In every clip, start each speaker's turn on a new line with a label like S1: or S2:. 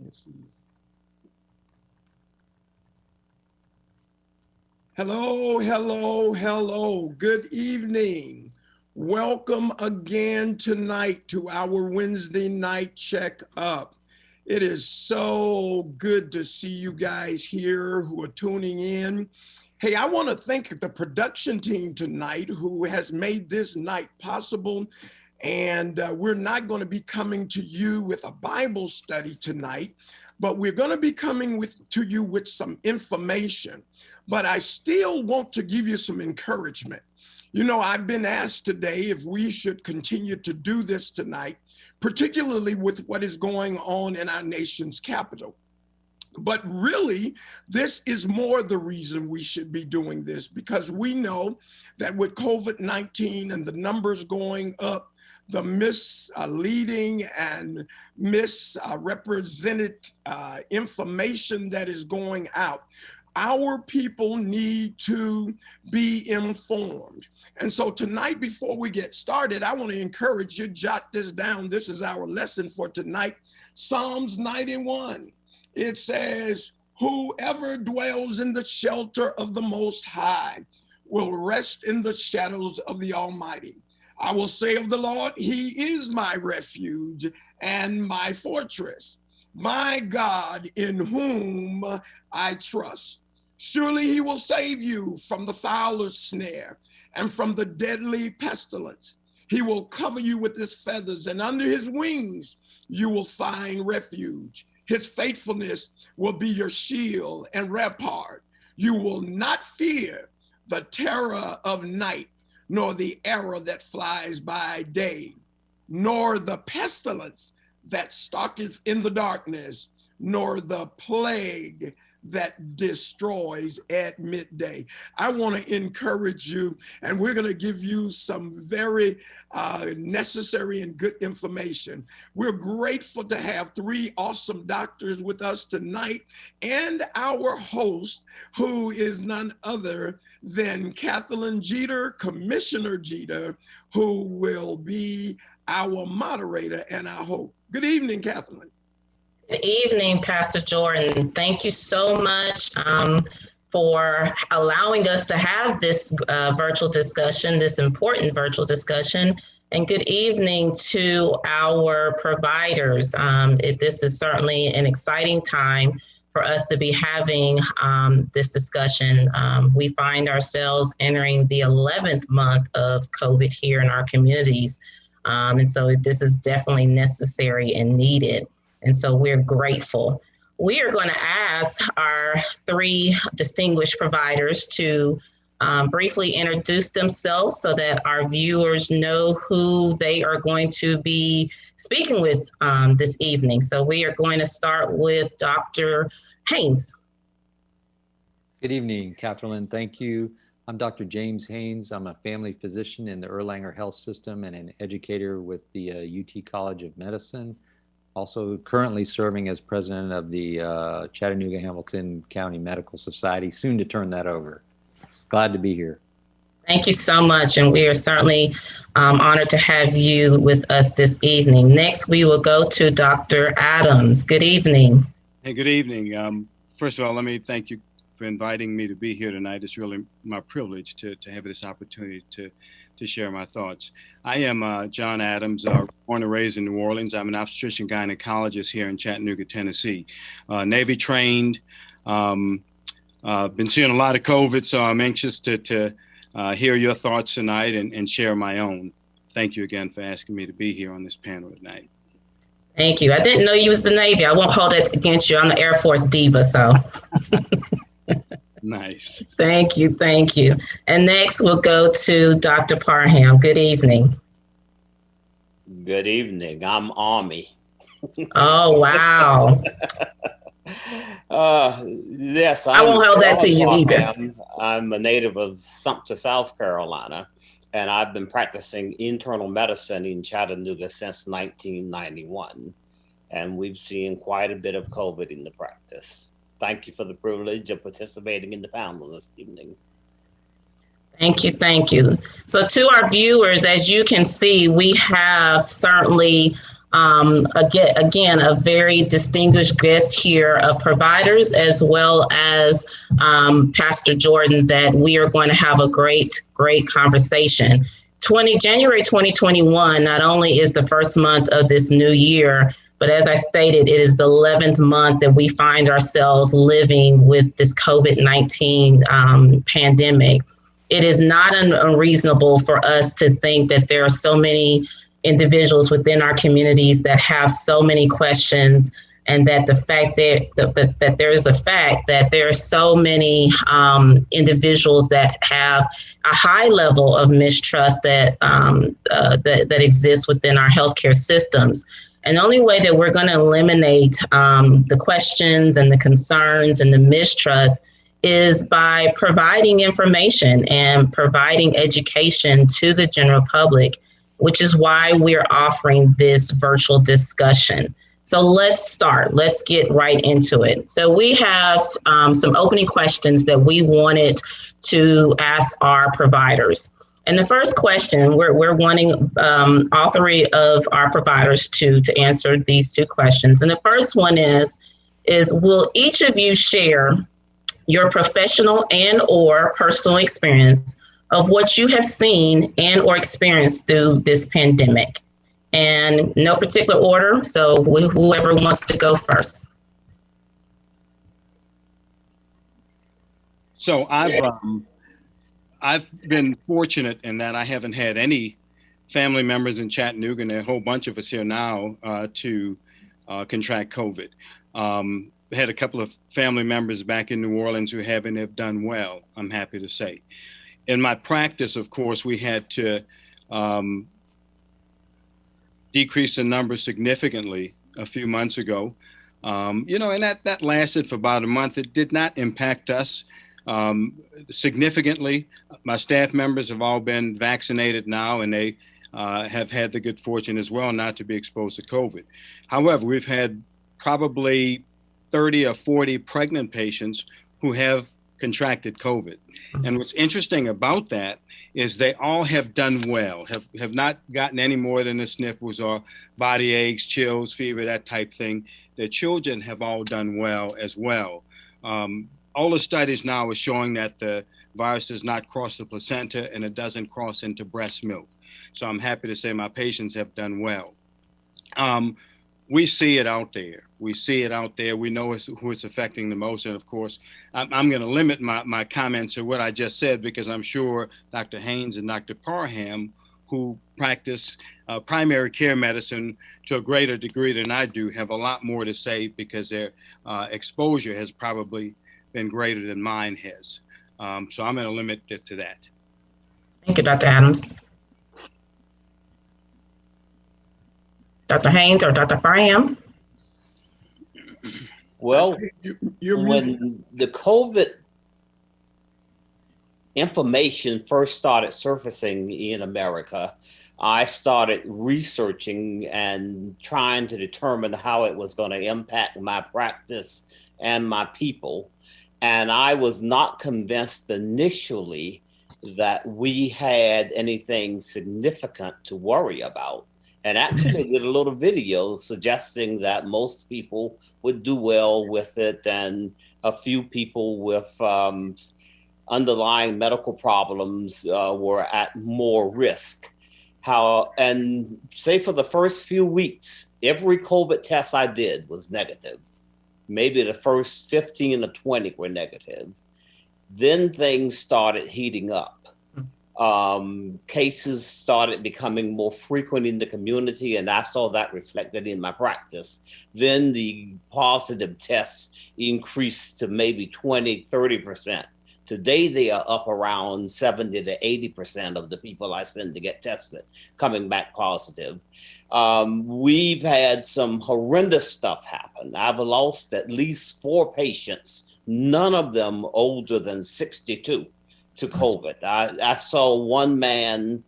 S1: Let's see. Hello, hello, hello. Good evening. Welcome again tonight to our Wednesday night check-up. It is so good to see you guys here who are tuning in. Hey, I want to thank the production team tonight who has made this night possible. And we're not going to be coming to you with a Bible study tonight, but we're going to be coming to you with some information. But I still want to give you some encouragement. You know, I've been asked today if we should continue to do this tonight, particularly with what is going on in our nation's capital. But really, this is more the reason we should be doing this, because we know that with COVID-19 and the numbers going up, the misleading and misrepresented information that is going out, our people need to be informed. And so tonight, before we get started, I want to encourage you, jot this down. This is our lesson for tonight. Psalms 91. It says, whoever dwells in the shelter of the Most High will rest in the shadows of the Almighty. I will say of the Lord, he is my refuge and my fortress, my God in whom I trust. Surely he will save you from the fowler's snare and from the deadly pestilence. He will cover you with his feathers, and under his wings you will find refuge. His faithfulness will be your shield and rampart. You will not fear the terror of night, nor the arrow that flies by day, nor the pestilence that stalketh in the darkness, nor the plague that destroys at midday. I want to encourage you, and we're going to give you some very necessary and good information. We're grateful to have three awesome doctors with us tonight, and our host, who is none other than Kathleen Jeter, Commissioner Jeter, who will be our moderator and our host. Good evening, Kathleen.
S2: Good evening, Pastor Jordan. Thank you so much for allowing us to have this virtual discussion, this important virtual discussion. And good evening to our providers. This is certainly an exciting time for us to be having this discussion. We find ourselves entering the 11th month of COVID here in our communities. And so this is definitely necessary and needed. And so we're grateful. We are going to ask our three distinguished providers to briefly introduce themselves so that our viewers know who they are going to be speaking with this evening. So we are going to start with Dr. Haynes.
S3: Good evening, Kathleen. Thank you. I'm Dr. James Haynes. I'm a family physician in the Erlanger Health System and an educator with the UT College of Medicine. Also currently serving as president of the Chattanooga-Hamilton County Medical Society, soon to turn that over. Glad to be here.
S2: Thank you so much. And we are certainly honored to have you with us this evening. Next, we will go to Dr. Adams. Good evening.
S4: Hey, good evening. First of all, let me thank you for inviting me to be here tonight. It's really my privilege to have this opportunity to share my thoughts. I am John Adams, born and raised in New Orleans. I'm an obstetrician gynecologist here in Chattanooga, Tennessee. Navy trained, been seeing a lot of COVID, so I'm anxious to hear your thoughts tonight and share my own. Thank you again for asking me to be here on this panel tonight.
S2: Thank you. I didn't know you was the Navy. I won't hold that against you. I'm the Air Force diva, so.
S4: Nice.
S2: Thank you. Thank you. And next we'll go to Dr. Parham. Good evening.
S5: Good evening. I'm Army.
S2: Oh, wow.
S5: Yes.
S2: I won't hold that to you either.
S5: I'm a native of Sumter, South Carolina, and I've been practicing internal medicine in Chattanooga since 1991. And we've seen quite a bit of COVID in the practice. Thank you for the privilege of participating in the panel this evening.
S2: Thank you. Thank you. So to our viewers, as you can see, we have certainly Again, a very distinguished guest here of providers, as well as Pastor Jordan, that we are going to have a great conversation. January 2021 not only is the first month of this new year, but as I stated, it is the 11th month that we find ourselves living with this COVID-19 pandemic. It is not unreasonable for us to think that there are so many individuals within our communities that have so many questions, and that the fact that there is a fact that there are so many individuals that have a high level of mistrust that exists within our healthcare systems. And the only way that we're going to eliminate the questions and the concerns and the mistrust is by providing information and providing education to the general public, which is why we're offering this virtual discussion. So let's start. Let's get right into it. So we have some opening questions that we wanted to ask our providers. And the first question, we're wanting all three of our providers to answer these two questions. And the first one is will each of you share your professional and or personal experience of what you have seen and or experienced through this pandemic? And no particular order, so whoever wants to go first.
S4: So I've been fortunate in that I haven't had any family members in Chattanooga, and there are a whole bunch of us here now to contract COVID. I had a couple of family members back in New Orleans who have done well, I'm happy to say. In my practice, of course, we had to decrease the number significantly a few months ago. And that lasted for about a month. It did not impact us significantly. My staff members have all been vaccinated now, and they have had the good fortune as well not to be exposed to COVID. However, we've had probably 30 or 40 pregnant patients who have contracted COVID. And what's interesting about that is they all have done well, have not gotten any more than the sniffles or body aches, chills, fever, that type thing. Their children have all done well as well. All the studies now are showing that the virus does not cross the placenta and it doesn't cross into breast milk. So I'm happy to say my patients have done well. We see it out there. We see it out there. We know who it's affecting the most. And of course, I'm going to limit my comments to what I just said, because I'm sure Dr. Haynes and Dr. Parham, who practice primary care medicine to a greater degree than I do, have a lot more to say, because their exposure has probably been greater than mine has. So I'm going to limit it to that.
S2: Thank you, Dr. Adams. Dr. Haynes or Dr. Parham?
S5: Well, when the COVID information first started surfacing in America, I started researching and trying to determine how it was going to impact my practice and my people. And I was not convinced initially that we had anything significant to worry about. And actually did a little video suggesting that most people would do well with it, and a few people with underlying medical problems were at more risk. And say for the first few weeks, every COVID test I did was negative. Maybe the first 15 or 20 were negative. Then things started heating up. Cases started becoming more frequent in the community, and I saw that reflected in my practice. Then the positive tests increased to maybe 20, 30%. Today, they are up around 70 to 80% of the people I send to get tested coming back positive. We've had some horrendous stuff happen. I've lost at least 4 patients, none of them older than 62. To COVID. I saw one man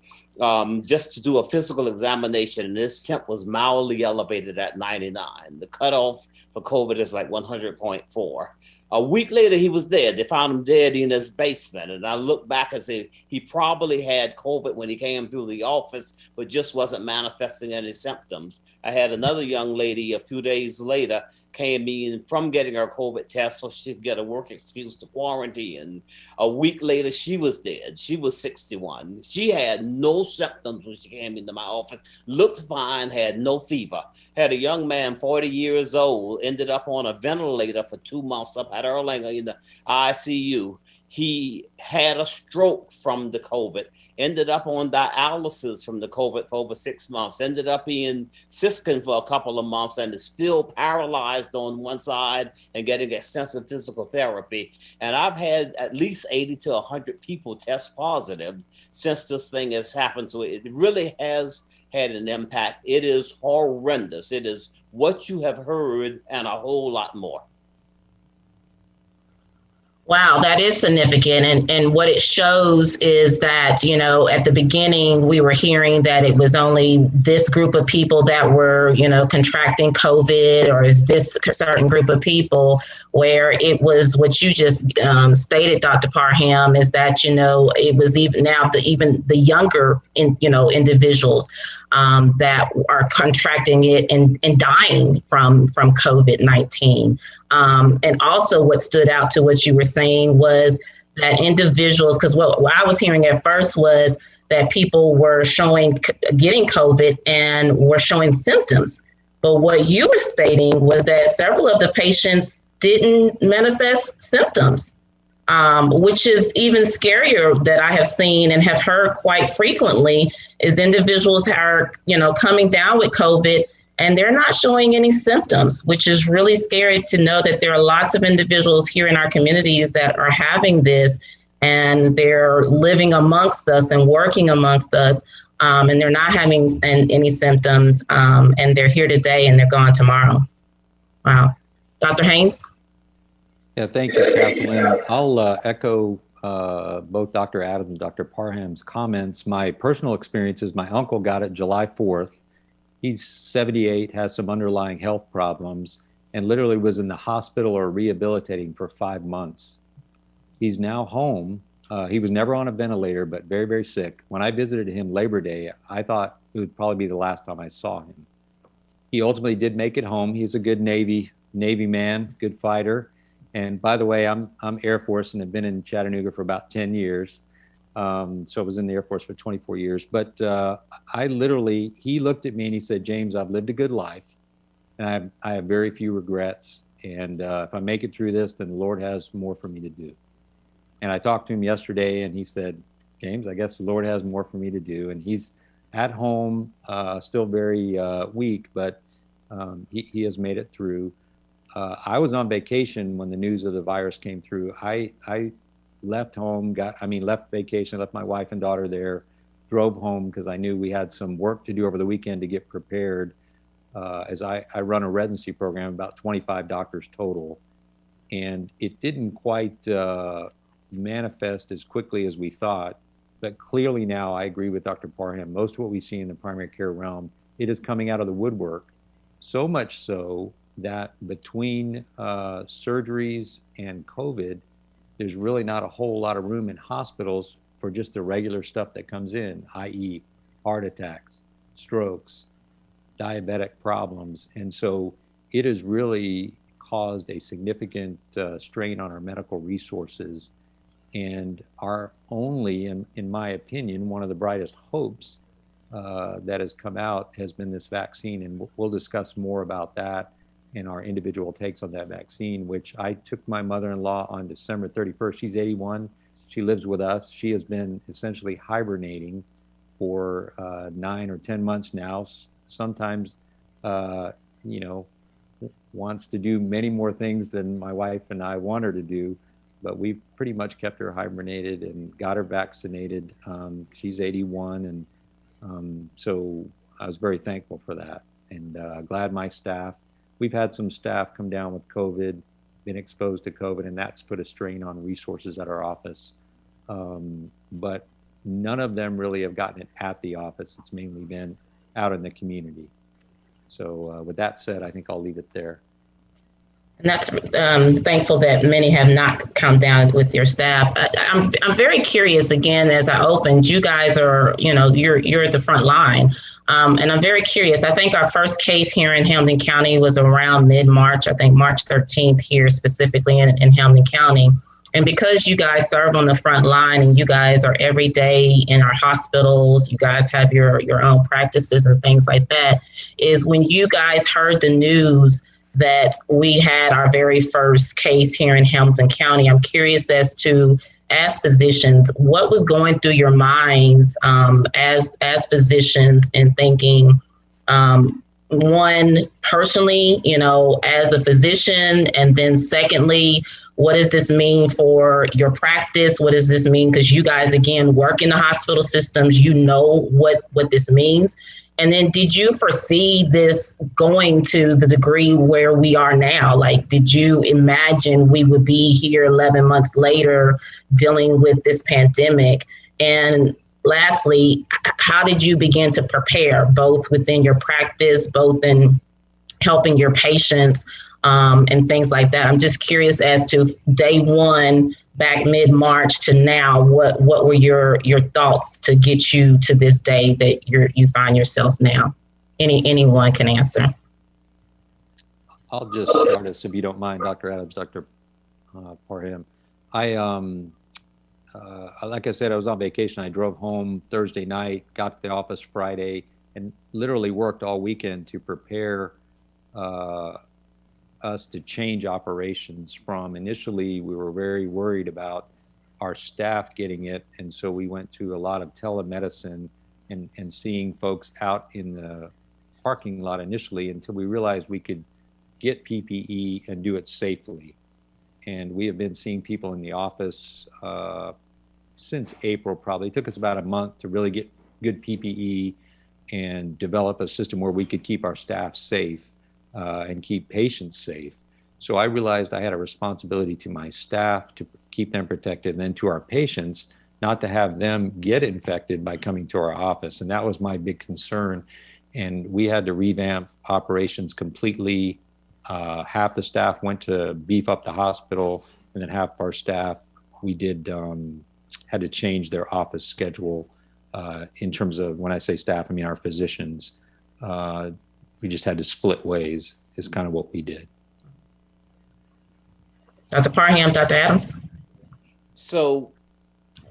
S5: just to do a physical examination, and his temp was mildly elevated at 99. The cutoff for COVID is like 100.4. A week later, he was dead. They found him dead in his basement. And I look back and say he probably had COVID when he came through the office, but just wasn't manifesting any symptoms. I had another young lady a few days later came in from getting her COVID test so she could get a work excuse to quarantine. A week later, she was dead. She was 61. She had no symptoms when she came into my office, looked fine, had no fever. Had a young man, 40 years old, ended up on a ventilator for 2 months up at Erlanger in the ICU. He had a stroke from the COVID, ended up on dialysis from the COVID for over 6 months, ended up in Siskin for a couple of months and is still paralyzed on one side and getting extensive physical therapy. And I've had at least 80 to 100 people test positive since this thing has happened. So it really has had an impact. It is horrendous. It is what you have heard and a whole lot more.
S2: Wow, that is significant. And what it shows is that, you know, at the beginning, we were hearing that it was only this group of people that were, you know, contracting COVID, or is this certain group of people, where it was what you just stated, Dr. Parham, is that, you know, it was even now even the younger, individuals that are contracting it and dying from COVID-19. And also what stood out to what you were saying was that individuals, because what I was hearing at first was that people were getting COVID and were showing symptoms. But what you were stating was that several of the patients didn't manifest symptoms, which is even scarier that I have seen and have heard quite frequently is individuals are, coming down with COVID and they're not showing any symptoms, which is really scary to know that there are lots of individuals here in our communities that are having this and they're living amongst us and working amongst us, and they're not having any symptoms, and they're here today and they're gone tomorrow. Wow. Dr. Haynes?
S3: Yeah, thank you, Kathleen. I'll echo both Dr. Adams and Dr. Parham's comments. My personal experience is my uncle got it July 4th. He's 78, has some underlying health problems, and literally was in the hospital or rehabilitating for 5 months. He's now home. He was never on a ventilator, but very, very sick. When I visited him Labor Day, I thought it would probably be the last time I saw him. He ultimately did make it home. He's a good Navy man, good fighter. And by the way, I'm Air Force and have been in Chattanooga for about 10 years. So I was in the Air Force for 24 years. But he looked at me and he said, James, I've lived a good life and I have very few regrets. And if I make it through this, then the Lord has more for me to do. And I talked to him yesterday and he said, James, I guess the Lord has more for me to do. And he's at home, still very weak, but he has made it through. I was on vacation when the news of the virus came through. I left home, left vacation, left my wife and daughter there, drove home because I knew we had some work to do over the weekend to get prepared. As I run a residency program, about 25 doctors total. And it didn't quite manifest as quickly as we thought. But clearly now, I agree with Dr. Parham, most of what we see in the primary care realm, it is coming out of the woodwork. So much so that between surgeries and COVID, there's really not a whole lot of room in hospitals for just the regular stuff that comes in, i.e. heart attacks, strokes, diabetic problems. And so it has really caused a significant strain on our medical resources, and our only, in my opinion, one of the brightest hopes that has come out has been this vaccine. And we'll discuss more about that and our individual takes on that vaccine, which I took my mother-in-law on December 31st. She's 81. She lives with us. She has been essentially hibernating for 9 or 10 months now. Sometimes, wants to do many more things than my wife and I want her to do, but we've pretty much kept her hibernated and got her vaccinated. She's 81, and so I was very thankful for that, and glad my staff. We've had some staff come down with COVID, been exposed to COVID, and that's put a strain on resources at our office. But none of them really have gotten it at the office. It's mainly been out in the community. So with that said, I think I'll leave it there.
S2: And that's thankful that many have not come down with your staff. I'm very curious. Again, as I opened, you guys are, you're at the front line, and I'm very curious. I think our first case here in Hamilton County was around mid-March. I think March 13th here specifically in Hamilton County. And because you guys serve on the front line and you guys are every day in our hospitals, you guys have your own practices and things like that, is when you guys heard the news that we had our very first case here in Hamilton County, I'm curious as to, as physicians, what was going through your minds as physicians and thinking, one, personally, as a physician, and then secondly, what does this mean for your practice? What does this mean? Because you guys, again, work in the hospital systems, what this means. And then did you foresee this going to the degree where we are now? Like, did you imagine we would be here 11 months later dealing with this pandemic? And lastly, how did you begin to prepare, both within your practice, both in helping your patients and things like that? I'm just curious as to day one, back mid-March to now, what were your thoughts to get you to this day that you find yourselves now? Anyone can answer.
S3: I'll just start us, if you don't mind, Dr. Adams, Dr. Parham. Like I said, I was on vacation. I drove home Thursday night, got to the office Friday, and literally worked all weekend to prepare us to change operations from initially, we were very worried about our staff getting it. And so we went to a lot of telemedicine and seeing folks out in the parking lot initially until we realized we could get PPE and do it safely. And we have been seeing people in the office since April, probably. It took us about a month to really get good PPE and develop a system where we could keep our staff safe. And keep patients safe. So I realized I had a responsibility to my staff to keep them protected, and then to our patients, not to have them get infected by coming to our office. And that was my big concern. And we had to revamp operations completely. Half the staff went to beef up the hospital, and then half of our staff, we had to change their office schedule in terms of, when I say staff, I mean our physicians. We just had to split ways is kind of what we did.
S2: Dr. Parham, Dr. Adams?
S5: So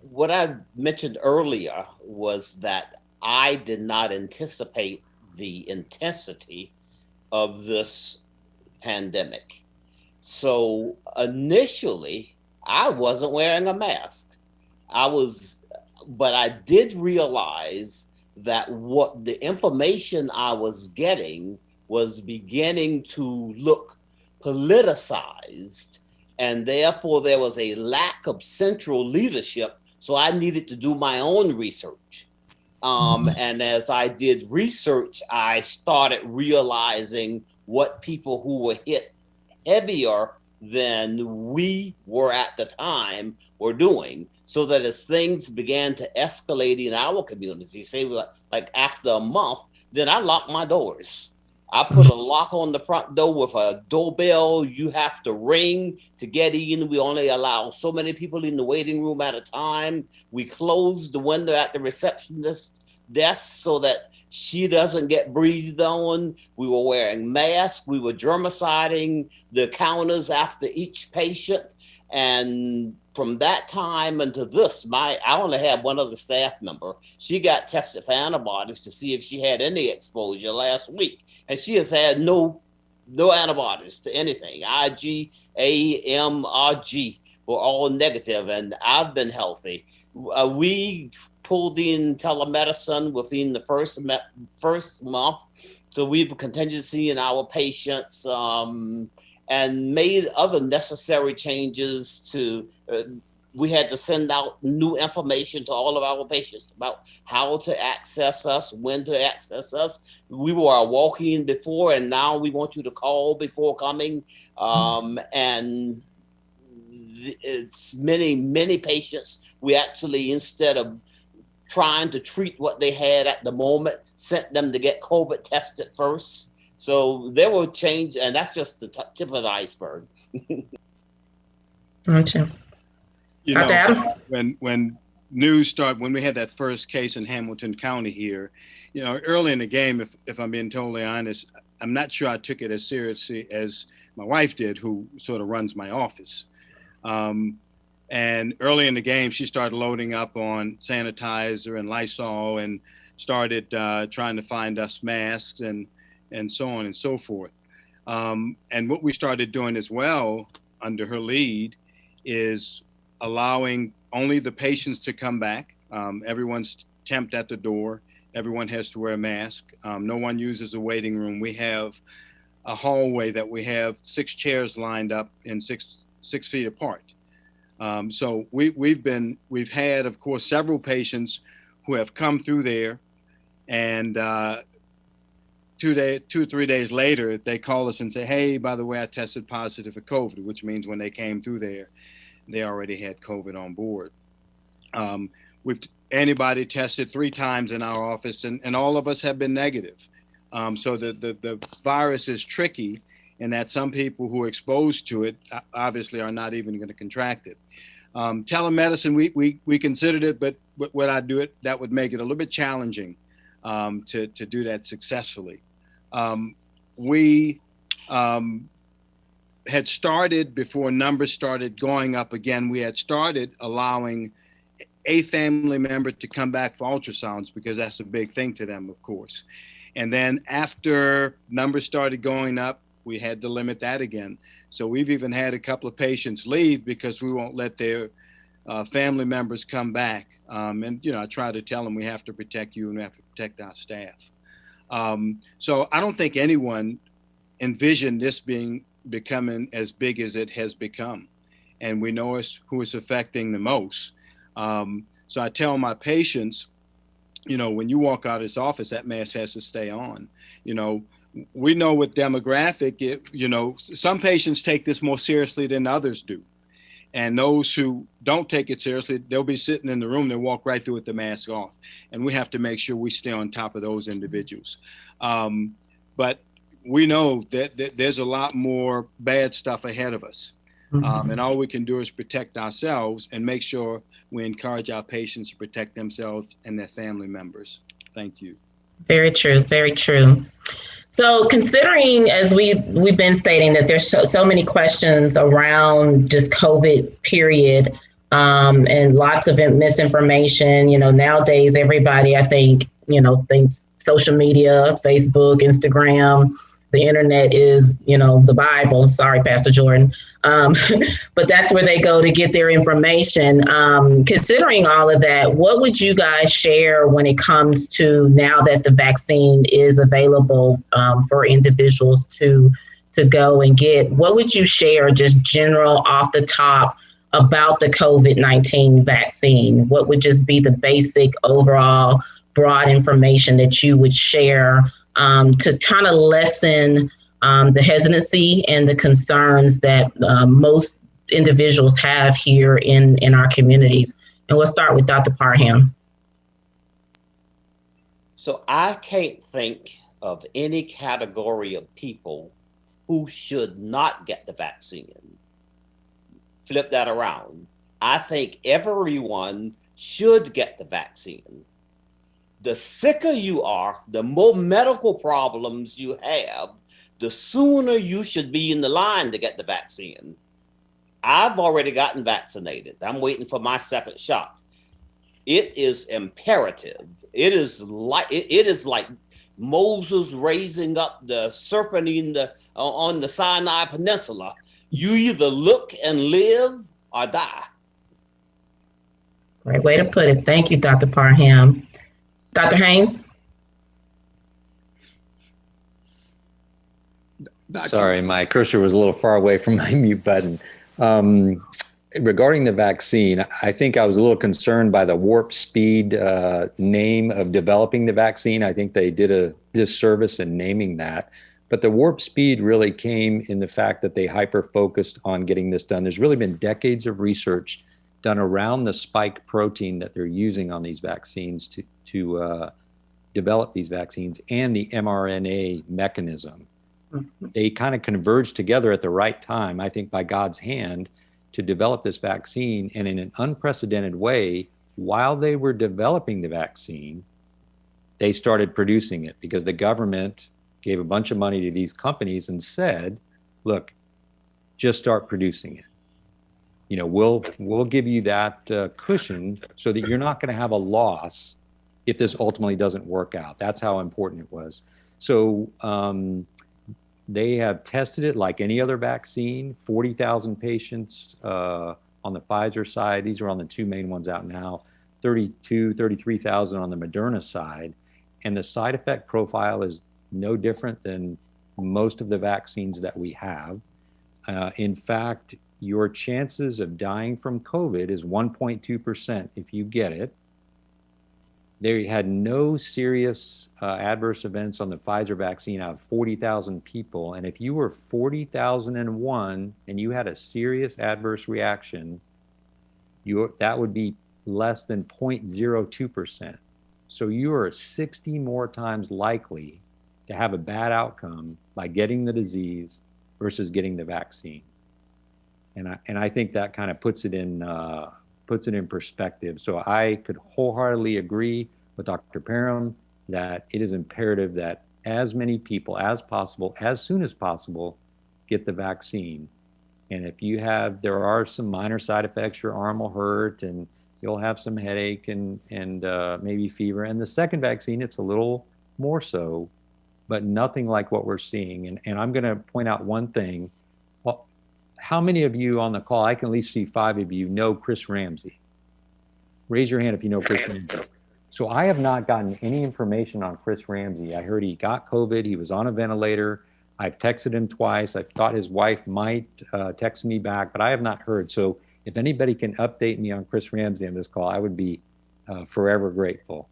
S5: what I mentioned earlier was that I did not anticipate the intensity of this pandemic. So initially, I wasn't wearing a mask. But I did realize that what the information I was getting was beginning to look politicized, and therefore there was a lack of central leadership. So I needed to do my own research. And as I did research, I started realizing what people who were hit heavier than we were at the time were doing, so that as things began to escalate in our community, say like after a month, then I locked my doors. I put a lock on the front door with a doorbell. You have to ring to get in. We only allow so many people in the waiting room at a time. We closed the window at the receptionist desk so that she doesn't get breathed on. We were wearing masks. We were germiciding the counters after each patient. And from that time until this, I only had one other staff member. She got tested for antibodies to see if she had any exposure last week. And she has had no antibodies to anything. IG, AM, RG were all negative, and I've been healthy. We pulled in telemedicine within the first month. So we've continued seeing our patients and made other necessary changes to, we had to send out new information to all of our patients about how to access us, when to access us. We were walking before, and now we want you to call before coming. And it's many patients. We actually, instead of trying to treat what they had at the moment, sent them to get COVID tested first. So there will change, and that's just the tip of the iceberg.
S2: Gotcha.
S4: You
S2: Dr.
S4: know,
S2: Adams?
S4: when news started, when we had that first case in Hamilton County here, you know, early in the game, if I'm being totally honest, I'm not sure I took it as seriously as my wife did, who sort of runs my office. And early in the game, she started loading up on sanitizer and Lysol and started trying to find us masks and so on and so forth. And what we started doing as well under her lead is allowing only the patients to come back. Everyone's temped at the door. Everyone has to wear a mask. No one uses a waiting room. We have a hallway that we have 6 chairs lined up in six feet apart. So we've had, of course, several patients who have come through there, and 2 or 3 days later, they call us and say, "Hey, by the way, I tested positive for COVID," which means when they came through there, they already had COVID on board. We've antibody tested 3 times in our office, and all of us have been negative. So the virus is tricky in that some people who are exposed to it obviously are not even going to contract it. Telemedicine, we considered it, but what I do it, that would make it a little bit challenging to do that successfully. We had started, before numbers started going up again, we had started allowing a family member to come back for ultrasounds, because that's a big thing to them, of course. And then after numbers started going up, we had to limit that again. So we've even had a couple of patients leave because we won't let their family members come back. And, you know, I try to tell them we have to protect you and we have to protect our staff. So I don't think anyone envisioned this becoming as big as it has become. And we know who it's affecting the most. So I tell my patients, you know, when you walk out of this office, that mask has to stay on. You know, we know with demographic, you know, some patients take this more seriously than others do. And those who don't take it seriously, they'll be sitting in the room, they'll walk right through with the mask off. And we have to make sure we stay on top of those individuals. But we know that there's a lot more bad stuff ahead of us. And all we can do is protect ourselves and make sure we encourage our patients to protect themselves and their family members. Thank you.
S2: Very true. Very true. So considering, as we've been stating, that there's so many questions around just COVID period, and lots of misinformation, you know, nowadays, everybody, I think, you know, thinks social media, Facebook, Instagram, the internet is, you know, the Bible. Sorry, Pastor Jordan. But that's where they go to get their information. Considering all of that, what would you guys share when it comes to now that the vaccine is available for individuals to go and get? What would you share, just general off the top, about the COVID-19 vaccine? What would just be the basic overall broad information that you would share to kind of lessen the hesitancy and the concerns that most individuals have here in our communities? And we'll start with Dr. Parham.
S5: So I can't think of any category of people who should not get the vaccine. Flip that around. I think everyone should get the vaccine. The sicker you are, the more medical problems you have, the sooner you should be in the line to get the vaccine. I've already gotten vaccinated. I'm waiting for my second shot. It is imperative. It is like Moses raising up the serpent on the Sinai Peninsula. You either look and live or die.
S2: Great way to put it. Thank you, Dr. Parham. Dr. Haynes?
S3: Sorry, my cursor was a little far away from my mute button. Regarding the vaccine, I think I was a little concerned by the warp speed name of developing the vaccine. I think they did a disservice in naming that. But the warp speed really came in the fact that they hyper-focused on getting this done. There's really been decades of research done around the spike protein that they're using on these vaccines to develop these vaccines, and the mRNA mechanism. They kind of converged together at the right time, I think by God's hand, to develop this vaccine. And in an unprecedented way, while they were developing the vaccine, they started producing it because the government gave a bunch of money to these companies and said, look, just start producing it. You know, we'll give you that cushion so that you're not going to have a loss if this ultimately doesn't work out. That's how important it was. So they have tested it like any other vaccine, 40,000 patients on the Pfizer side. These are on the two main ones out now, 33,000 on the Moderna side. And the side effect profile is no different than most of the vaccines that we have. In fact, your chances of dying from COVID is 1.2% if you get it. They had no serious adverse events on the Pfizer vaccine out of 40,000 people. And if you were 40,001 and you had a serious adverse reaction, that would be less than 0.02%. So you are 60 more times likely to have a bad outcome by getting the disease versus getting the vaccine. And I think that kind of puts it in perspective. So I could wholeheartedly agree with Dr. Parham that it is imperative that as many people as possible, as soon as possible, get the vaccine. And if there are some minor side effects, your arm will hurt and you'll have some headache and maybe fever. And the second vaccine, it's a little more so, but nothing like what we're seeing. And I'm going to point out one thing. Well, how many of you on the call, I can at least see 5 of you, know Chris Ramsey? Raise your hand if you know Chris Ramsey. So I have not gotten any information on Chris Ramsey. I heard he got COVID. He was on a ventilator. I've texted him twice. I thought his wife might text me back, but I have not heard. So if anybody can update me on Chris Ramsey on this call, I would be forever grateful.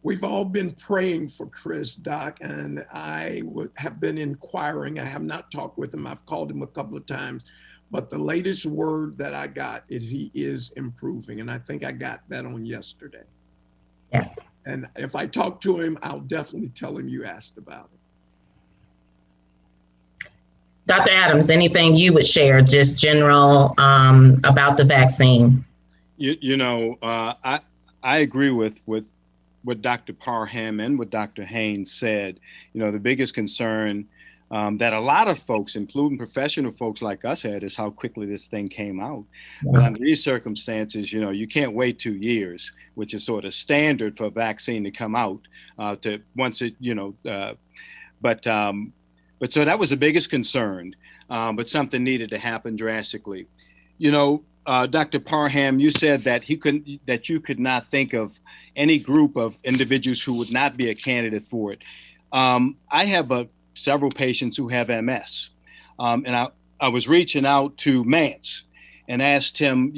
S1: We've all been praying for Chris, Doc, and I have been inquiring. I have not talked with him. I've called him a couple of times, but the latest word that I got is he is improving, and I think I got that on yesterday.
S2: Yes.
S1: And if I talk to him, I'll definitely tell him you asked about it.
S2: Dr. Adams, anything you would share, just general about the vaccine?
S4: I agree with what Dr. Parham and what Dr. Haynes said. The biggest concern that a lot of folks, including professional folks like us, had is how quickly this thing came out.
S2: Wow.
S4: But under these circumstances, you can't wait 2 years, which is sort of standard for a vaccine to come out but so that was the biggest concern, but something needed to happen drastically. Dr. Parham, you said that you could not think of any group of individuals who would not be a candidate for it. I have several patients who have MS, and I was reaching out to Mance and asked him,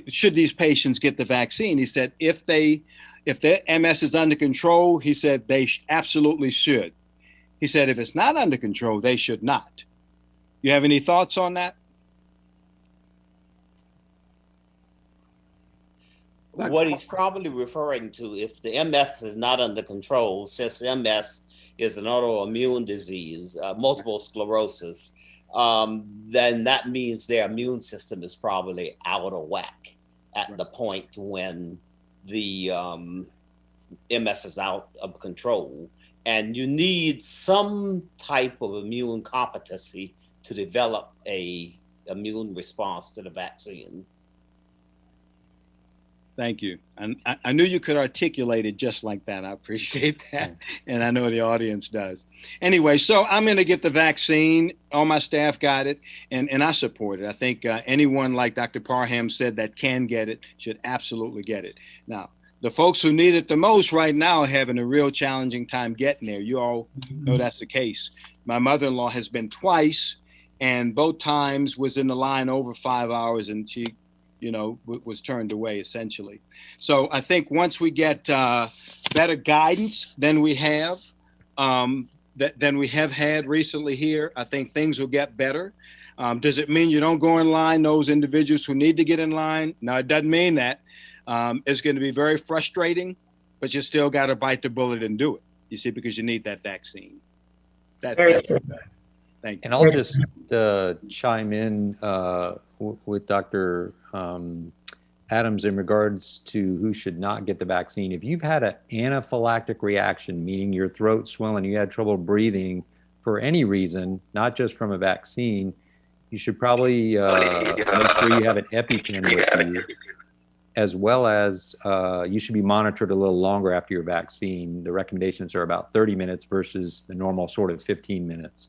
S4: should these patients get the vaccine? He said, if their MS is under control, he said they absolutely should. He said, if it's not under control, they should not. You have any thoughts on that?
S5: What he's probably referring to, if the MS is not under control, since MS is an autoimmune disease, multiple sclerosis, then that means their immune system is probably out of whack at the point when the MS is out of control. And you need some type of immune competency to develop a immune response to the vaccine.
S4: Thank you. And I knew you could articulate it just like that. I appreciate that. And I know the audience does. Anyway, so I'm going to get the vaccine. All my staff got it, and I support it. I think anyone, like Dr. Parham said, that can get it should absolutely get it. Now, the folks who need it the most right now are having a real challenging time getting there. You all know that's the case. My mother-in-law has been twice, and both times was in the line over 5 hours, and she was turned away essentially. So I think once we get better guidance than we have had recently here, I think things will get better. Does it mean you don't go in line, those individuals who need to get in line? No, it doesn't mean that. It's going to be very frustrating, but you still got to bite the bullet and do it, you see, because you need that vaccine.
S2: Very true.
S4: Thank you.
S3: And I'll just chime in with Dr. Adams in regards to who should not get the vaccine. If you've had an anaphylactic reaction, meaning your throat swelling, you had trouble breathing for any reason, not just from a vaccine, you should probably make sure you have an EpiPen with you, as well as you should be monitored a little longer after your vaccine. The recommendations are about 30 minutes versus the normal sort of 15 minutes.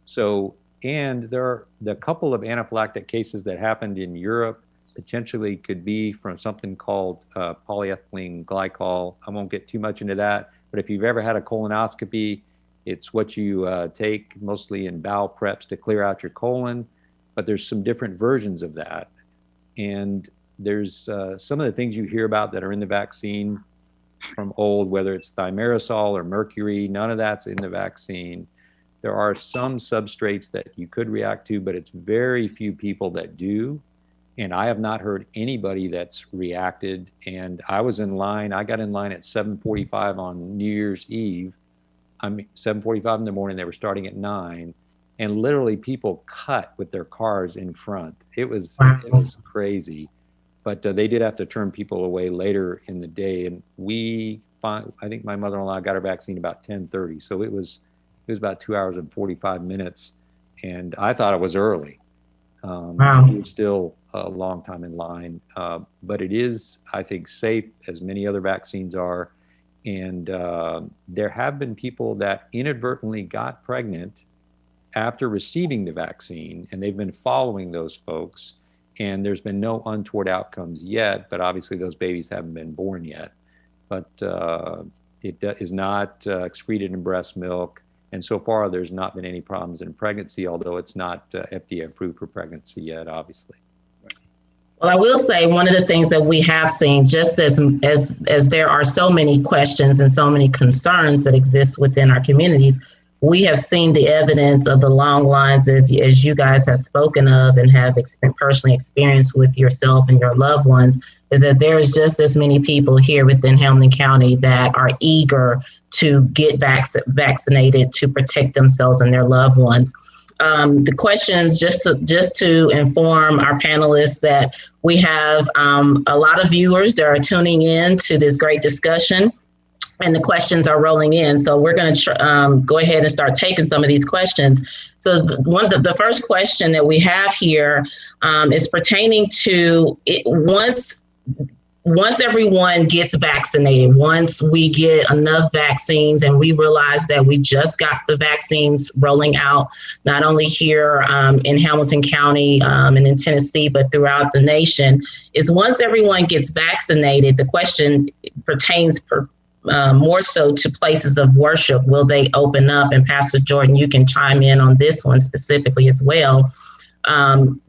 S3: So, and there are the couple of anaphylactic cases that happened in Europe potentially could be from something called polyethylene glycol. I won't get too much into that, but if you've ever had a colonoscopy, it's what you take mostly in bowel preps to clear out your colon, but there's some different versions of that. And there's some of the things you hear about that are in the vaccine from old, whether it's thimerosal or mercury, none of that's in the vaccine. There are some substrates that you could react to, but it's very few people that do. And I have not heard anybody that's reacted. And I was in line, I got in line at 7:45 on New Year's Eve. 7:45 in the morning, they were starting at 9. And literally people cut with their cars in front. It was crazy. But they did have to turn people away later in the day. And I think my mother-in-law got her vaccine about 10:30. So it was about 2 hours and 45 minutes. And I thought it was early. We were still a long time in line. But it is, I think, safe, as many other vaccines are. And there have been people that inadvertently got pregnant after receiving the vaccine, and they've been following those folks. And there's been no untoward outcomes yet, but obviously those babies haven't been born yet. But it is not excreted in breast milk. And so far, there's not been any problems in pregnancy, although it's not FDA approved for pregnancy yet, obviously.
S2: Well, I will say one of the things that we have seen, just as there are so many questions and so many concerns that exist within our communities, we have seen the evidence of the long lines of, as you guys have spoken of and have personally experienced with yourself and your loved ones, is that there is just as many people here within Hamilton County that are eager to get vaccinated to protect themselves and their loved ones. The questions, just to inform our panelists that we have a lot of viewers that are tuning in to this great discussion, and the questions are rolling in. So we're going to go ahead and start taking some of these questions. So the first question that we have here is pertaining to it. Once everyone gets vaccinated, once we get enough vaccines and we realize that we just got the vaccines rolling out, not only here in Hamilton County and in Tennessee, but throughout the nation, is once everyone gets vaccinated, the question pertains more so to places of worship. Will they open up? And Pastor Jordan, you can chime in on this one specifically as well.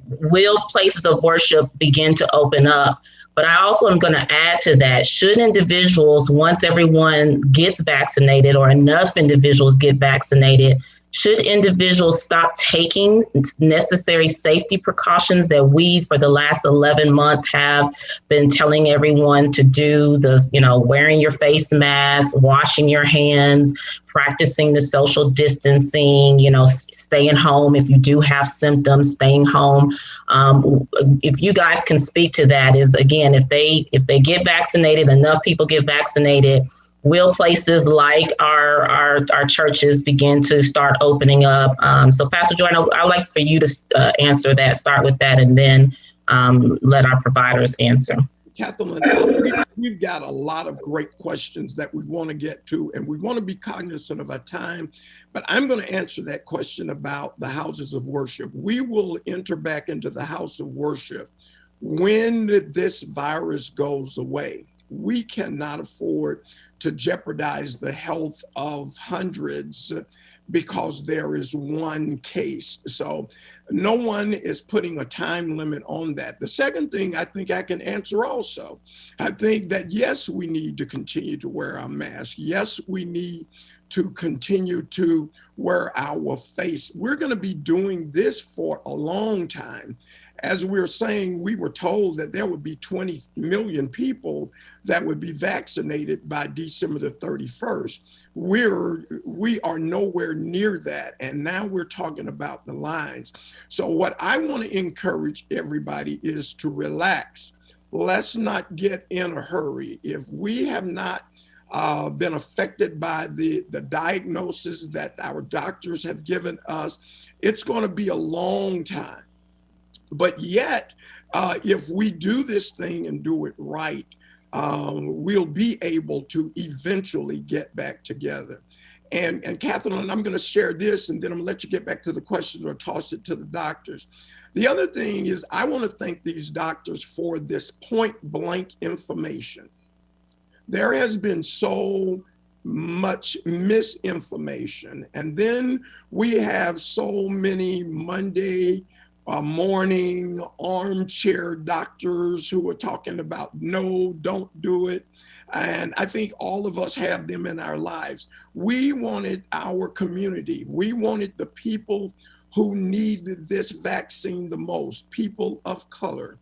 S2: Will places of worship begin to open up? But I also am going to add to that, should individuals, once everyone gets vaccinated or enough individuals get vaccinated, should individuals stop taking necessary safety precautions that we, for the last 11 months, have been telling everyone to do? Wearing your face mask, washing your hands, practicing the social distancing, staying home if you do have symptoms, staying home. If you guys can speak to that, is again, if they get vaccinated, enough people get vaccinated, will places like our churches begin to start opening up? So Pastor Jordan, I'd like for you to answer that, start with that, and then let our providers answer.
S1: Kathleen, we've got a lot of great questions that we want to get to, and we want to be cognizant of our time, but I'm going to answer that question about the houses of worship. We will enter back into the house of worship when this virus goes away. We cannot afford to jeopardize the health of hundreds because there is one case. So no one is putting a time limit on that. The second thing I think I can answer also, I think that yes, we need to continue to wear our mask. Yes, we need to continue to wear our face. We're going to be doing this for a long time. as we're saying, we were told that there would be 20 million people that would be vaccinated by December the 31st. We are nowhere near that. And now we're talking about the lines. So what I want to encourage everybody is to relax. Let's not get in a hurry. If we have not been affected by the diagnosis that our doctors have given us, it's going to be a long time. But yet, if we do this thing and do it right, we'll be able to eventually get back together. And Catherine, I'm going to share this, and then I'm going to let you get back to the questions or toss it to the doctors. The other thing is, I want to thank these doctors for this point blank information. There has been so much misinformation. And then we have so many Monday morning armchair doctors who are talking about, no, don't do it. And I think all of us have them in our lives. We wanted our community. We wanted the people who needed this vaccine the most, people of color,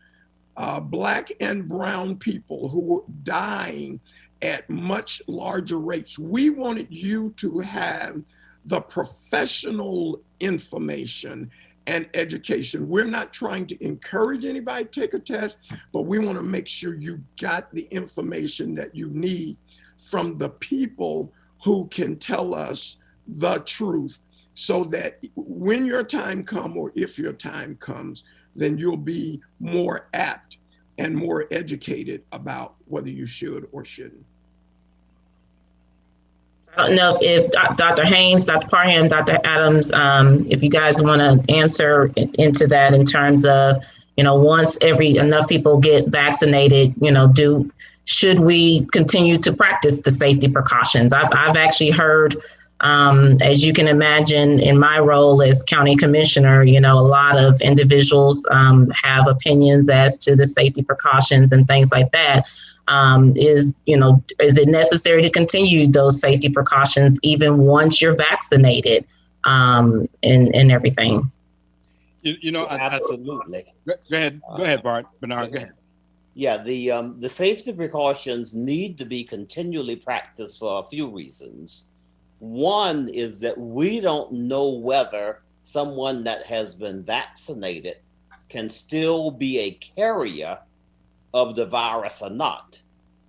S1: Black and brown people who were dying at much larger rates. We wanted you to have the professional information and education. We're not trying to encourage anybody to take a test, but we want to make sure you got the information that you need from the people who can tell us the truth, so that when your time comes, or if your time comes, then you'll be more apt and more educated about whether you should or shouldn't.
S2: I don't know if Dr. Haynes, Dr. Parham, Dr. Adams, if you guys want to answer into that in terms of, once enough people get vaccinated, should we continue to practice the safety precautions? I've actually heard, as you can imagine, in my role as county commissioner, a lot of individuals have opinions as to the safety precautions and things like that. Is it necessary to continue those safety precautions even once you're vaccinated, and everything?
S5: Absolutely.
S4: Go ahead, Bernard. Go ahead.
S5: Yeah, the safety precautions need to be continually practiced for a few reasons. One is that we don't know whether someone that has been vaccinated can still be a carrier of the virus or not.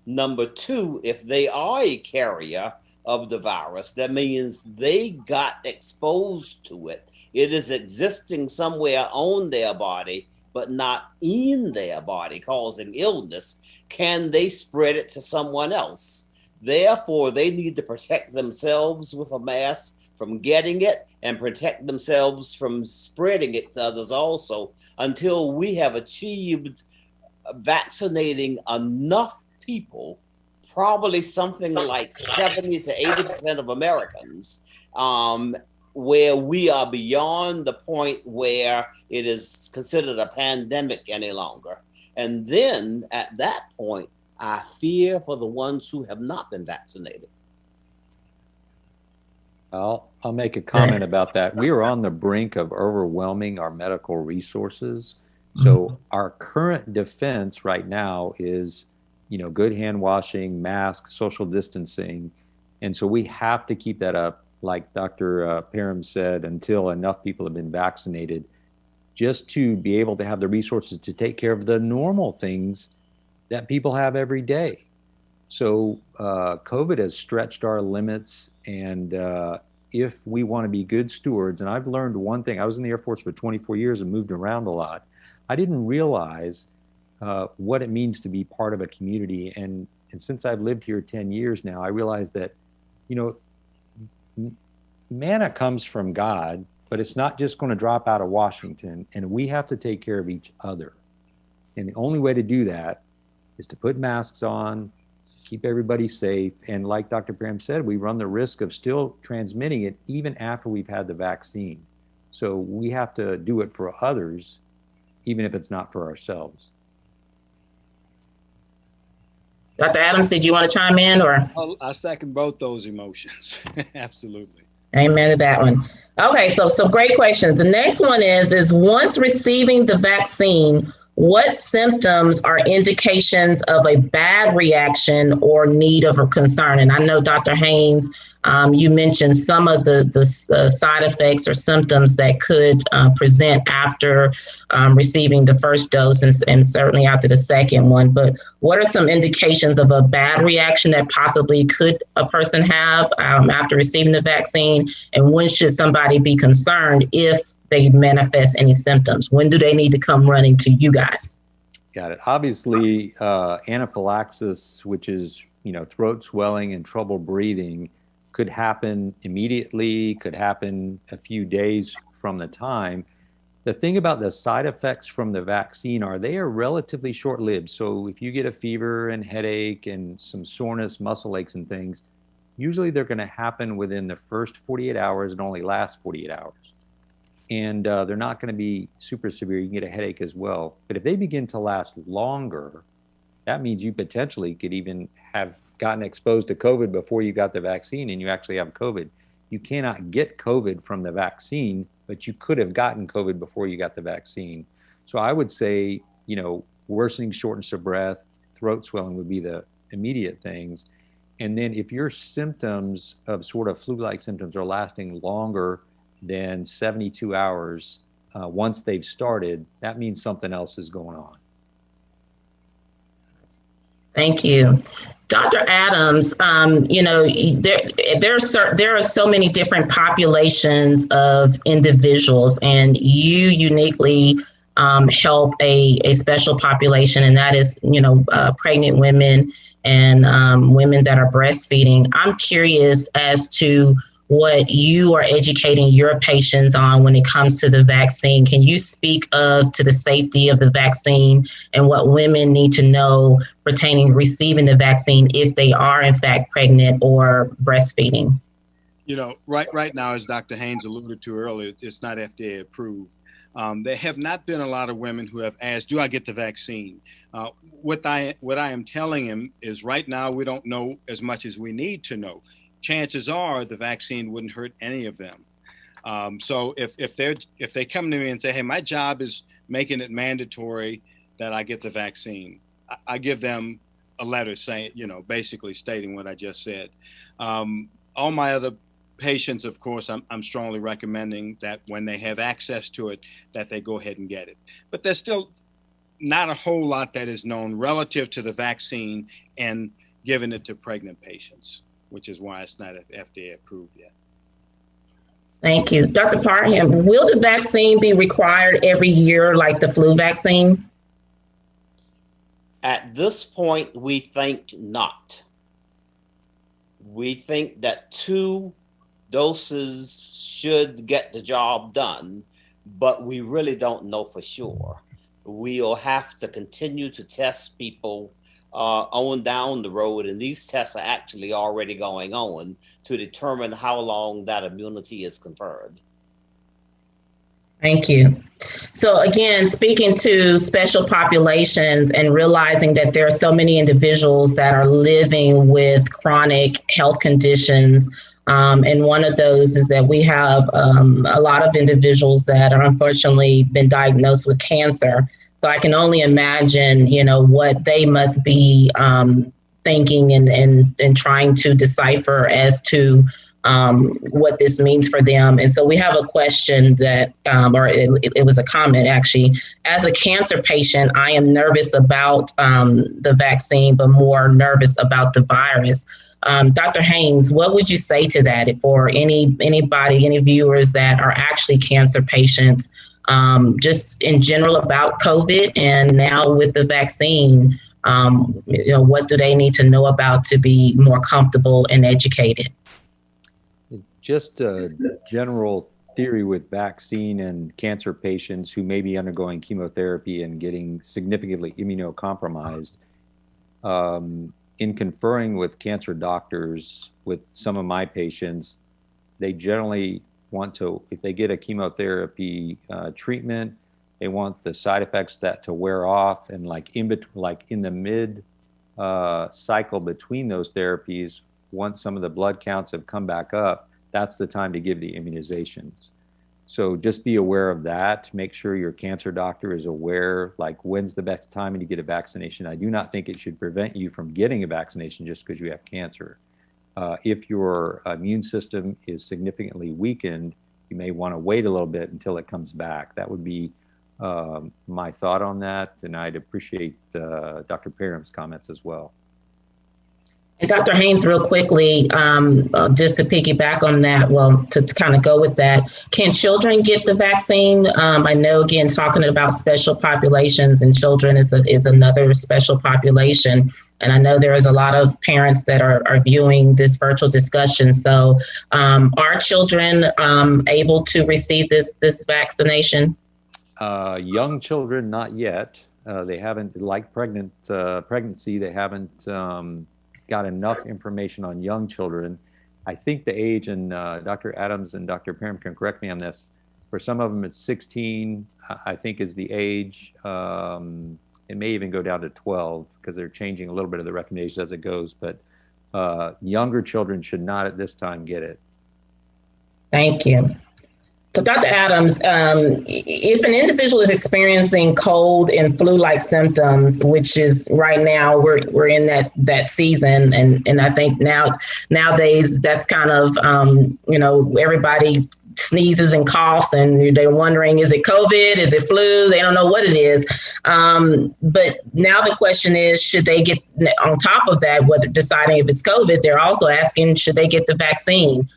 S5: Number two, if they are a carrier of the virus, that means they got exposed to it. It is existing somewhere on their body, but not in their body, causing illness. Can they spread it to someone else? Therefore, they need to protect themselves with a mask from getting it and protect themselves from spreading it to others also, until we have achieved vaccinating enough people, probably something like 70 to 80% of Americans, where we are beyond the point where it is considered a pandemic any longer. And then at that point, I fear for the ones who have not been vaccinated.
S3: I'll make a comment about that. We are on the brink of overwhelming our medical resources. So our current defense right now is, good hand washing, mask, social distancing. And so we have to keep that up, like Dr. Parham said, until enough people have been vaccinated, just to be able to have the resources to take care of the normal things that people have every day. So COVID has stretched our limits, and if we want to be good stewards, and I've learned one thing, I was in the Air Force for 24 years and moved around a lot. I didn't realize what it means to be part of a community. And since I've lived here 10 years now, I realize that, manna comes from God, but it's not just going to drop out of Washington, and we have to take care of each other. And the only way to do that is to put masks on, keep everybody safe. And like Dr. Parham said, we run the risk of still transmitting it even after we've had the vaccine. So we have to do it for others, even if it's not for ourselves.
S2: Dr. Adams, did you want to chime in, or?
S4: I second both those emotions. Absolutely.
S2: Amen to that one. Okay, so some great questions. The next one is once receiving the vaccine, what symptoms are indications of a bad reaction or need of a concern? And I know Dr. Haynes, you mentioned some of the side effects or symptoms that could present after receiving the first dose and certainly after the second one. But what are some indications of a bad reaction that possibly could a person have after receiving the vaccine? And when should somebody be concerned if they manifest any symptoms? When do they need to come running to you guys?
S3: Got it. Obviously, anaphylaxis, which is, throat swelling and trouble breathing, could happen immediately, could happen a few days from the time. The thing about the side effects from the vaccine they are relatively short-lived. So if you get a fever and headache and some soreness, muscle aches and things, usually they're going to happen within the first 48 hours and only last 48 hours. And they're not going to be super severe. You can get a headache as well. But if they begin to last longer, that means you potentially could even have gotten exposed to COVID before you got the vaccine and you actually have COVID. You cannot get COVID from the vaccine, but you could have gotten COVID before you got the vaccine. So I would say, worsening shortness of breath, throat swelling would be the immediate things. And then if your symptoms of sort of flu-like symptoms are lasting longer than 72 hours once they've started, that means something else is going on.
S2: Thank you. Dr. Adams, there are so many different populations of individuals, and you uniquely help a special population, and that is, pregnant women and women that are breastfeeding. I'm curious as to what you are educating your patients on when it comes to the vaccine. Can you speak to the safety of the vaccine and what women need to know pertaining to receiving the vaccine if they are in fact pregnant or breastfeeding?
S4: Right now, as Dr. Haynes alluded to earlier, it's not FDA approved. There have not been a lot of women who have asked, do I get the vaccine? What I am telling them is right now, we don't know as much as we need to know. Chances are the vaccine wouldn't hurt any of them. So if they come to me and say, hey, my job is making it mandatory that I get the vaccine, I give them a letter saying, basically stating what I just said. All my other patients, of course, I'm strongly recommending that when they have access to it, that they go ahead and get it. But there's still not a whole lot that is known relative to the vaccine and giving it to pregnant patients, which is why it's not FDA approved yet.
S2: Thank you. Dr. Parham, will the vaccine be required every year like the flu vaccine?
S5: At this point, we think not. We think that 2 doses should get the job done, but we really don't know for sure. We'll have to continue to test people on down the road, and these tests are actually already going on to determine how long that immunity is conferred.
S2: Thank you. So again, speaking to special populations and realizing that there are so many individuals that are living with chronic health conditions, and one of those is that we have a lot of individuals that are unfortunately been diagnosed with cancer. So I can only imagine, what they must be thinking and trying to decipher as to what this means for them. And so we have a question that, or it was a comment actually. As a cancer patient, I am nervous about the vaccine, but more nervous about the virus. Dr. Haynes, what would you say to that for anybody, any viewers that are actually cancer patients? Just in general about COVID and now with the vaccine, what do they need to know about to be more comfortable and educated?
S3: Just a general theory with vaccine and cancer patients who may be undergoing chemotherapy and getting significantly immunocompromised. In conferring with cancer doctors, with some of my patients, they generally want to, if they get a chemotherapy treatment, they want the side effects to wear off, and in the mid cycle between those therapies, once some of the blood counts have come back up, that's the time to give the immunizations. So just be aware of that. Make sure your cancer doctor is aware, like when's the best time to get a vaccination. I do not think it should prevent you from getting a vaccination just because you have cancer. If your immune system is significantly weakened, you may want to wait a little bit until it comes back. That would be my thought on that, and I'd appreciate Dr. Parham's comments as well.
S2: And Dr. Haynes, real quickly, just to piggyback on that, well, to kind of go with that, can children get the vaccine? I know, again, talking about special populations, and children is another special population. And I know there is a lot of parents that are viewing this virtual discussion. So are children able to receive this vaccination?
S3: Young children, not yet. They haven't, like pregnancy, they haven't got enough information on young children. I think the age, and Dr. Adams and Dr. Parham can correct me on this, for some of them it's 16, I think is the age. It may even go down to 12 because they're changing a little bit of the recommendations as it goes, but younger children should not at this time get it.
S2: Thank you. So Dr. Adams, if an individual is experiencing cold and flu-like symptoms, which is right now we're in that season, and I think nowadays that's kind of everybody sneezes and coughs and they're wondering, is it COVID? Is it flu? They don't know what it is. But now the question is, should they get, on top of that, whether deciding if it's COVID, they're also asking, should they get the vaccine?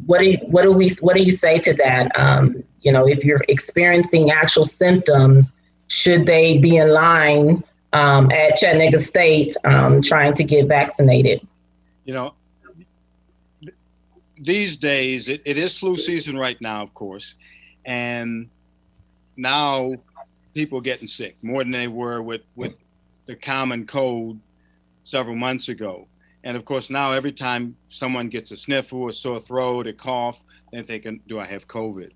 S2: What do you say to that? If you're experiencing actual symptoms, should they be in line at Chattanooga State trying to get vaccinated?
S4: These days, it is flu season right now, of course, and now people are getting sick more than they were with the common cold several months ago. And of course, now every time someone gets a sniffle, a sore throat, a cough, they're thinking, do I have COVID?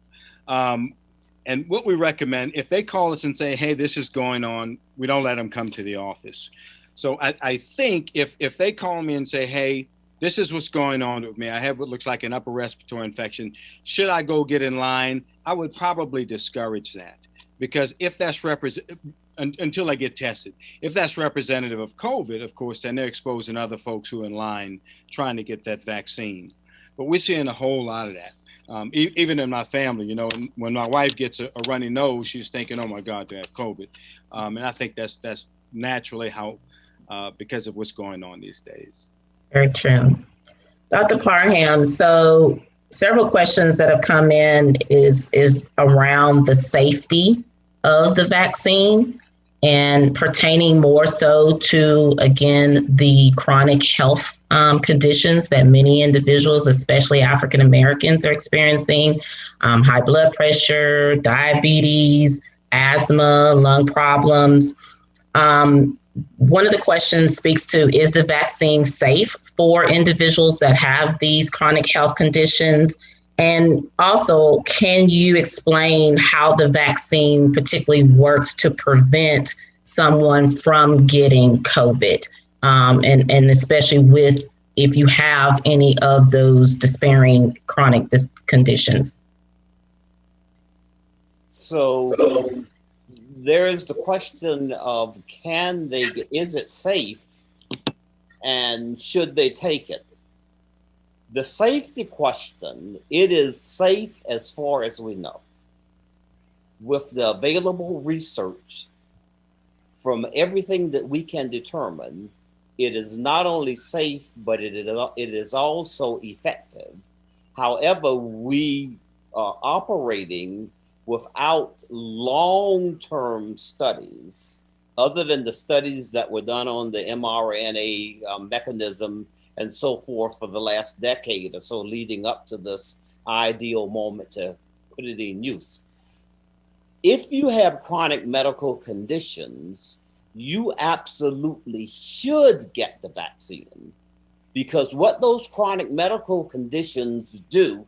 S4: And what we recommend, if they call us and say, hey, this is going on, we don't let them come to the office. So I think if they call me and say, hey, this is what's going on with me, I have what looks like an upper respiratory infection, should I go get in line? I would probably discourage that, because if that's until I get tested. If that's representative of COVID, of course, then they're exposing other folks who are in line trying to get that vaccine. But we're seeing a whole lot of that. Even in my family, and when my wife gets a runny nose, she's thinking, oh my God, they have COVID. And I think that's naturally how, because of what's going on these days.
S2: Very true. Dr. Parham, so several questions that have come in is around the safety of the vaccine, and pertaining more so to, again, the chronic health conditions that many individuals, especially African Americans, are experiencing: high blood pressure, diabetes, asthma, lung problems. One of the questions speaks to, is the vaccine safe for individuals that have these chronic health conditions? And also, can you explain how the vaccine particularly works to prevent someone from getting COVID? And especially if you have any of those despairing chronic conditions.
S5: So there is the question of, is it safe, and should they take it? The safety question, it is safe as far as we know. With the available research, from everything that we can determine, it is not only safe, but it is also effective. However, we are operating without long-term studies, other than the studies that were done on the mRNA mechanism and so forth for the last decade or so, leading up to this ideal moment to put it in use. If you have chronic medical conditions, you absolutely should get the vaccine, because what those chronic medical conditions do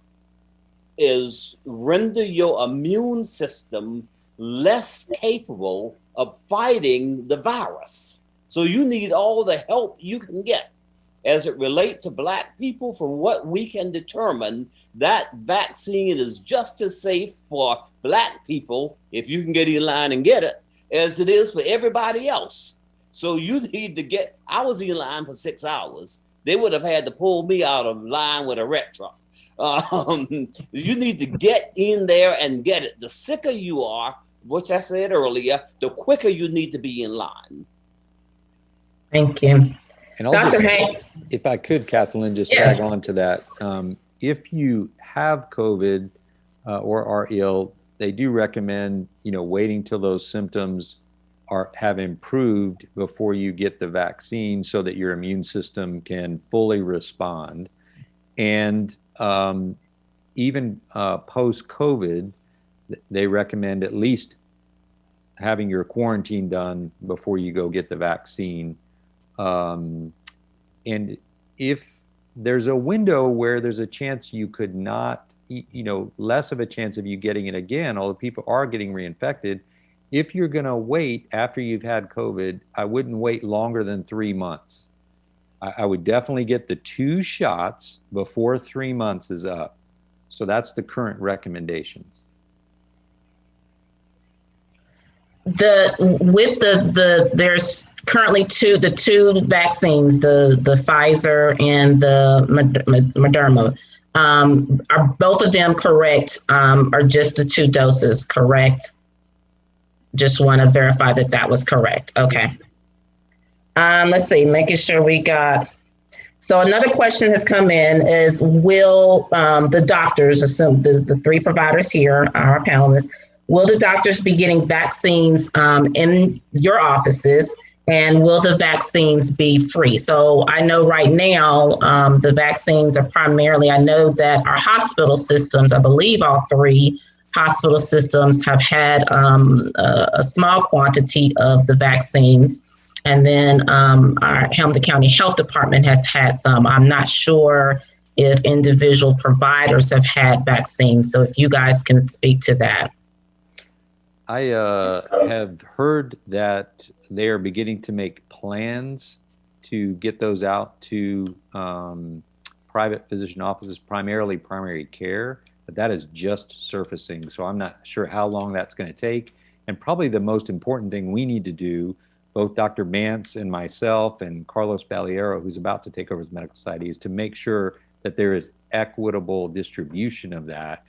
S5: is render your immune system less capable of fighting the virus. So you need all the help you can get. as it relates to Black people, from what we can determine, that vaccine is just as safe for Black people, if you can get in line and get it, as it is for everybody else. So you need to get, I was in line for 6 hours. They would have had to pull me out of line with a rec truck. You need to get in there and get it. The sicker you are, which I said earlier, the quicker you need to be in line.
S2: Thank you.
S3: And
S2: Dr. Haynes.
S3: If I could, Kathleen, just
S2: Yes.
S3: tag on to that. If you have COVID or are ill, they do recommend, waiting till those symptoms have improved before you get the vaccine so that your immune system can fully respond. And even post-COVID, they recommend at least having your quarantine done before you go get the vaccine. And if there's a window where there's a chance you could not, less of a chance of you getting it again, although people are getting reinfected, if you're going to wait after you've had COVID, I wouldn't wait longer than 3 months. I would definitely get the 2 shots before 3 months is up. So that's the current recommendations.
S2: There's currently the two vaccines, the Pfizer and the Moderna. Are both of them correct? Or just the 2 doses correct? Just want to verify that was correct. Okay. Let's see, making sure we got. So another question has come in is, will the doctors, assume the 3 providers here, our panelists, will the doctors be getting vaccines in your offices, and will the vaccines be free? So I know right now the vaccines are primarily, I know that our hospital systems, I believe all 3 hospital systems have had a small quantity of the vaccines. And then our Hamilton County Health Department has had some. I'm not sure if individual providers have had vaccines. So if you guys can speak to that.
S3: I have heard that they are beginning to make plans to get those out to private physician offices, primarily primary care, but that is just surfacing. So I'm not sure how long that's going to take. And probably the most important thing we need to do, both Dr. Mance and myself and Carlos Baliero, who's about to take over as medical society, is to make sure that there is equitable distribution of that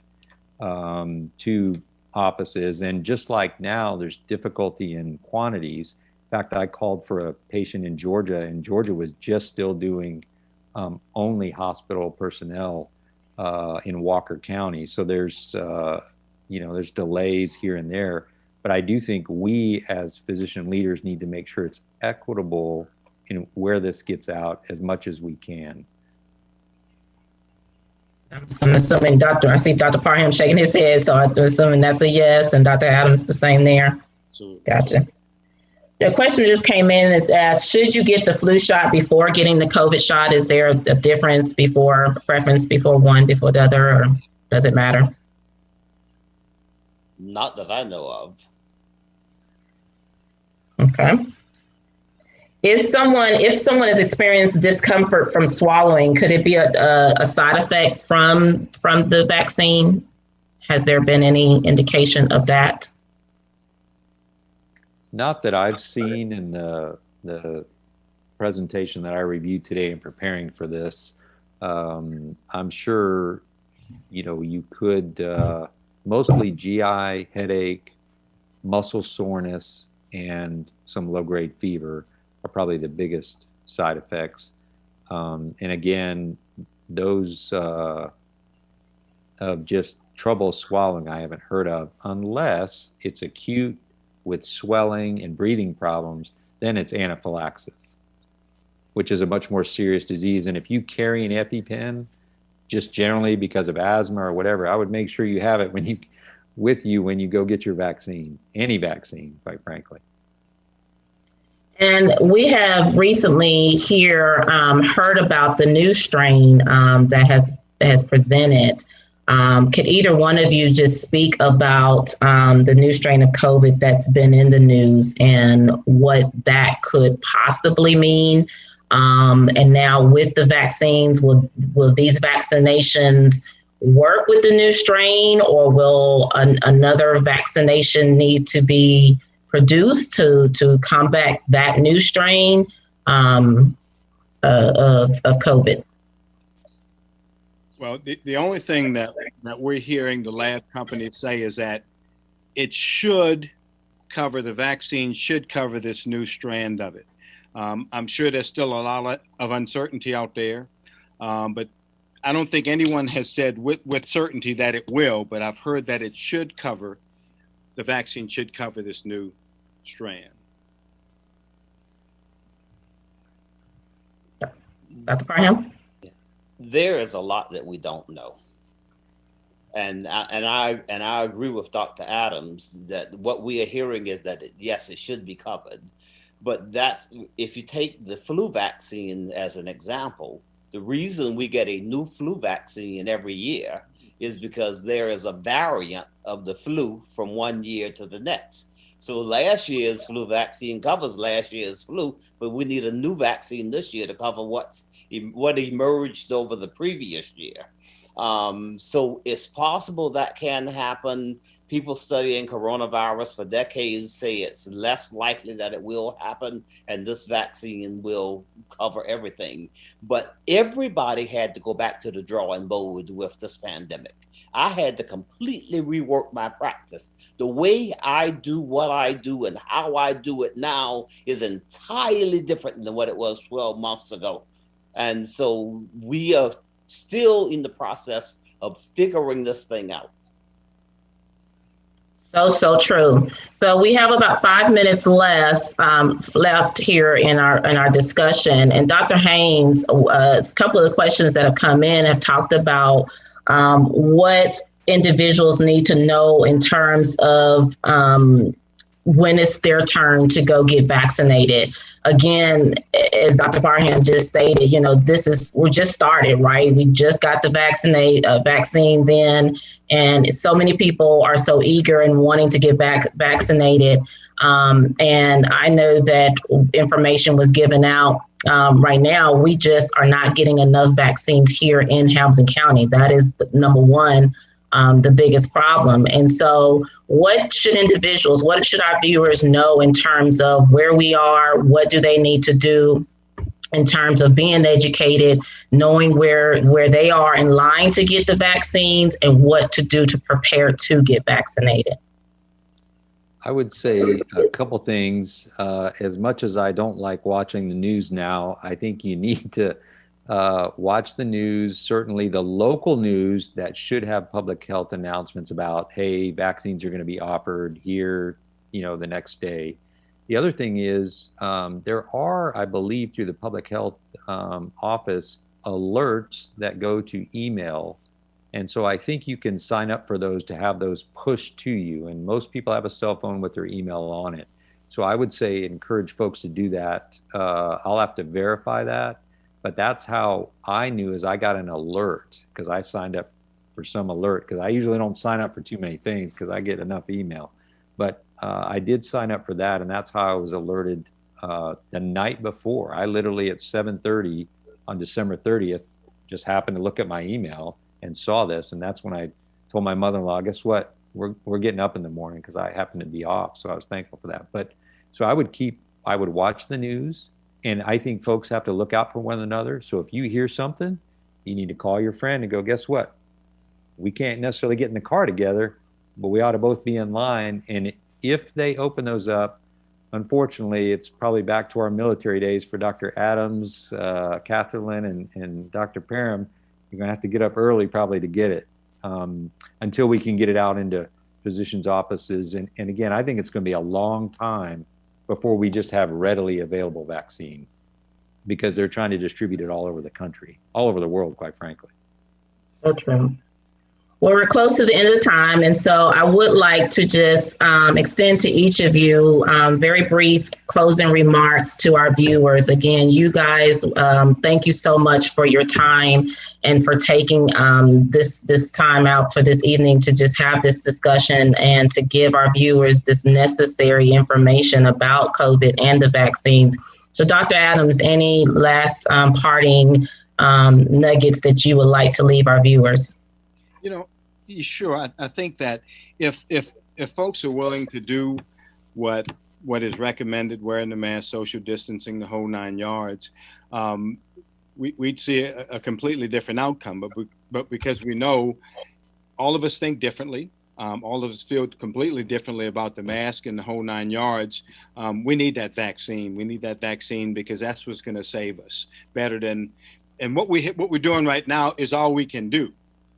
S3: to offices. And just like now, there's difficulty in quantities. In fact, I called for a patient in Georgia, and Georgia was just still doing only hospital personnel in Walker County. So there's, there's delays here and there. But I do think we as physician leaders need to make sure it's equitable in where this gets out as much as we can.
S2: I'm assuming I see Dr. Parham shaking his head, so I'm assuming that's a yes, and Dr. Adams the same there.
S5: Absolutely.
S2: Gotcha. The question just came in and is asked, should you get the flu shot before getting the COVID shot? Is there a preference before one, before the other, or does it matter?
S5: Not that I know of.
S2: Okay. If someone has experienced discomfort from swallowing, could it be a side effect from the vaccine? Has there been any indication of that?
S3: Not that I've seen in the presentation that I reviewed today in preparing for this. I'm sure, you could, mostly GI, headache, muscle soreness, and some low-grade fever are probably the biggest side effects. And again, those of just trouble swallowing I haven't heard of, unless it's acute with swelling and breathing problems, then it's anaphylaxis, which is a much more serious disease. And if you carry an EpiPen, just generally because of asthma or whatever, I would make sure you have it with you when you go get your vaccine, any vaccine, quite frankly.
S2: And we have recently here heard about the new strain that has presented. Could either one of you just speak about the new strain of COVID that's been in the news and what that could possibly mean And now with the vaccines, will these vaccinations work with the new strain, or will another vaccination need to be produced to combat that new strain of COVID?
S4: Well, the only thing that we're hearing the lab companies say is that it should cover, the vaccine should cover this new strand of it. I'm sure there's still a lot of uncertainty out there, but I don't think anyone has said with certainty that it will, but I've heard that it should cover, the vaccine should cover this new strand.
S2: Dr. Parham?
S5: There is a lot that we don't know. And I agree with Dr. Adams that what we are hearing is that, yes, it should be covered. But that's, if you take the flu vaccine as an example, the reason we get a new flu vaccine every year is because there is a variant of the flu from one year to the next. So last year's flu vaccine covers last year's flu, but we need a new vaccine this year to cover what emerged over the previous year. So it's possible that can happen. People studying coronavirus for decades say it's less likely that it will happen, and this vaccine will cover everything. But everybody had to go back to the drawing board with this pandemic. I had to completely rework my practice. The way I do what I do and how I do it now is entirely different than what it was 12 months ago. And so we are still in the process of figuring this thing out.
S2: So true. So we have about 5 minutes left here in our discussion. And Dr. Haynes, a couple of the questions that have come in have talked about what individuals need to know in terms of when it's their turn to go get vaccinated. Again, as Dr. Parham just stated, we're just started, right? We just got the vaccines in, and so many people are so eager and wanting to get vaccinated. And I know that information was given out. Right now, we just are not getting enough vaccines here in Hamilton County. That is the number one, the biggest problem. And so what should our viewers know in terms of where we are? What do they need to do in terms of being educated, knowing where they are in line to get the vaccines, and what to do to prepare to get vaccinated?
S3: I would say a couple things. As much as I don't like watching the news now, I think you need to watch the news, certainly the local news that should have public health announcements about, hey, vaccines are going to be offered here, the next day. The other thing is there are, I believe, through the public health office, alerts that go to email. And so I think you can sign up for those to have those pushed to you. And most people have a cell phone with their email on it. So I would say encourage folks to do that. I'll have to verify that. But that's how I knew, is I got an alert because I signed up for some alert, because I usually don't sign up for too many things because I get enough email. But I did sign up for that, and that's how I was alerted the night before. I literally at 7:30 on December 30th just happened to look at my email and saw this, and that's when I told my mother-in-law, guess what? We're getting up in the morning, because I happened to be off, so I was thankful for that. But so I would watch the news. And I think folks have to look out for one another. So if you hear something, you need to call your friend and go, guess what? We can't necessarily get in the car together, but we ought to both be in line. And if they open those up, unfortunately, it's probably back to our military days for Dr. Adams, Catherine, and Dr. Parham. You're going to have to get up early probably to get it until we can get it out into physicians' offices. And again, I think it's going to be a long time before we just have readily available vaccine, because they're trying to distribute it all over the country, all over the world, quite frankly.
S2: So true. Well, we're close to the end of the time, and so I would like to just extend to each of you very brief closing remarks to our viewers. Again, you guys, thank you so much for your time and for taking this time out for this evening to just have this discussion and to give our viewers this necessary information about COVID and the vaccines. So Dr. Adams, any last parting nuggets that you would like to leave our viewers?
S4: You know, sure. I think that if folks are willing to do what is recommended, wearing the mask, social distancing, the whole 9 yards, we'd see a completely different outcome. But because we know all of us think differently, all of us feel completely differently about the mask and the whole 9 yards, we need that vaccine. We need that vaccine because that's what's going to save us better than. And what we're doing right now is all we can do.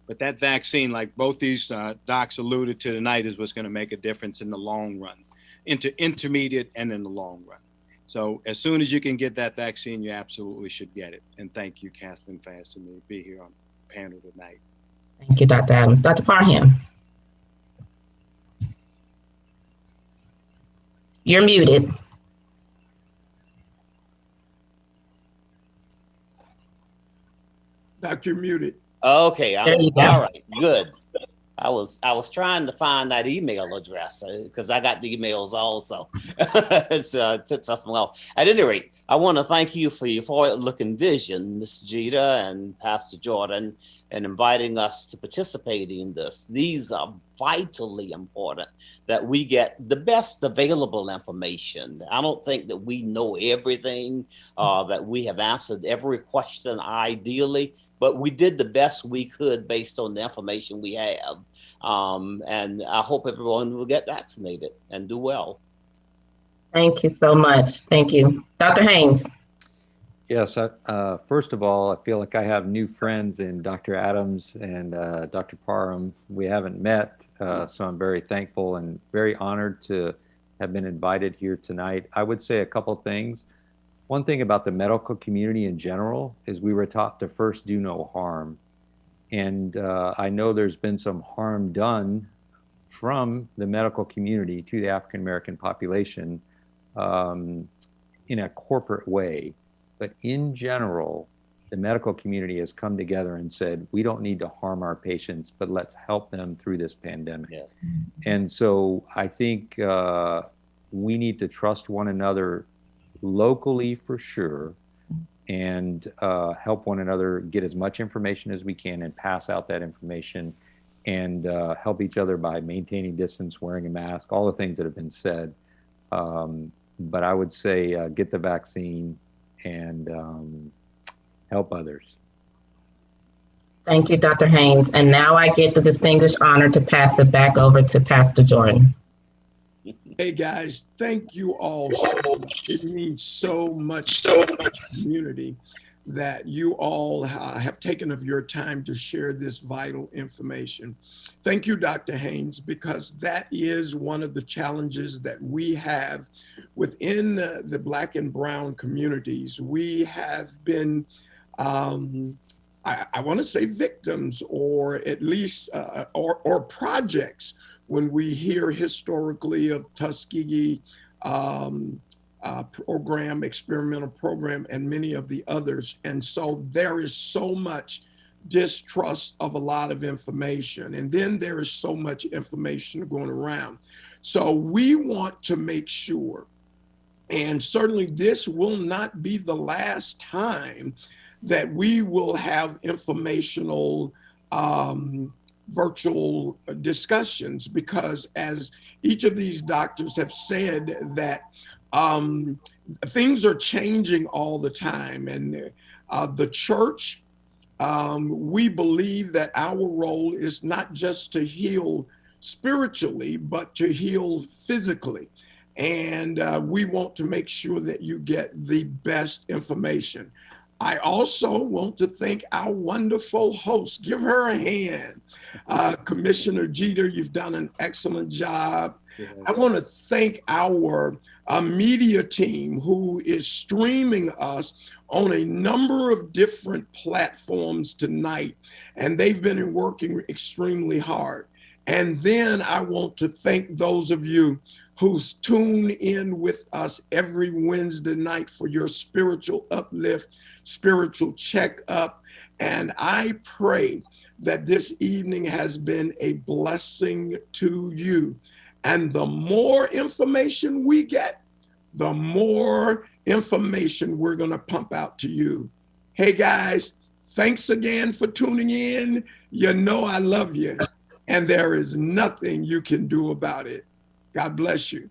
S4: But that vaccine, like both these docs alluded to tonight, is what's going to make a difference in the long run, intermediate and in the long run. So as soon as you can get that vaccine, you absolutely should get it. And thank you, Kathleen, for asking me to be here on the panel tonight.
S2: Thank you, Dr. Adams. Dr. Parham. You're muted.
S1: Doctor, you're muted.
S5: Okay,
S2: There you go.
S5: all right, good. I was trying to find that email address because I got the emails also. Took something else. At any rate, I want to thank you for your forward-looking vision, Ms. Jeter and Pastor Jordan, and inviting us to participate in this. These are vitally important that we get the best available information. I don't think that we know everything, that we have answered every question ideally, but we did the best we could based on the information we have. And I hope everyone will get vaccinated and do well.
S2: Thank you so much. Thank you. Dr. Haynes.
S3: Yes, first of all, I feel like I have new friends in Dr. Adams and Dr. Parham. We haven't met, so I'm very thankful and very honored to have been invited here tonight. I would say a couple things. One thing about the medical community in general is we were taught to first do no harm. And I know there's been some harm done from the medical community to the African American population in a corporate way. But in general, the medical community has come together and said, we don't need to harm our patients, but let's help them through this pandemic. Yeah. And so I think we need to trust one another locally for sure, and help one another get as much information as we can and pass out that information, and help each other by maintaining distance, wearing a mask, all the things that have been said. But I would say get the vaccine and help others.
S2: Thank you, Dr. Haynes. And now I get the distinguished honor to pass it back over to Pastor Jordan.
S1: Hey guys, thank you all so much. It means so much to the community that you all have taken of your time to share this vital information. Thank you, Dr. Haynes, because that is one of the challenges that we have within the Black and Brown communities. We have been, I want to say victims, or at least, or projects, when we hear historically of Tuskegee program, experimental program, and many of the others. And so there is so much distrust of a lot of information. And then there is so much information going around. So we want to make sure, and certainly this will not be the last time that we will have informational virtual discussions, because as each of these doctors have said, that things are changing all the time. And the church, we believe that our role is not just to heal spiritually, but to heal physically. And we want to make sure that you get the best information. I also want to thank our wonderful host. Give her a hand. Commissioner Jeter, you've done an excellent job. I want to thank our media team who is streaming us on a number of different platforms tonight, and they've been working extremely hard. And then I want to thank those of you who tune in with us every Wednesday night for your spiritual uplift, spiritual checkup. And I pray that this evening has been a blessing to you. And the more information we get, the more information we're going to pump out to you. Hey guys, thanks again for tuning in. You know I love you, and there is nothing you can do about it. God bless you.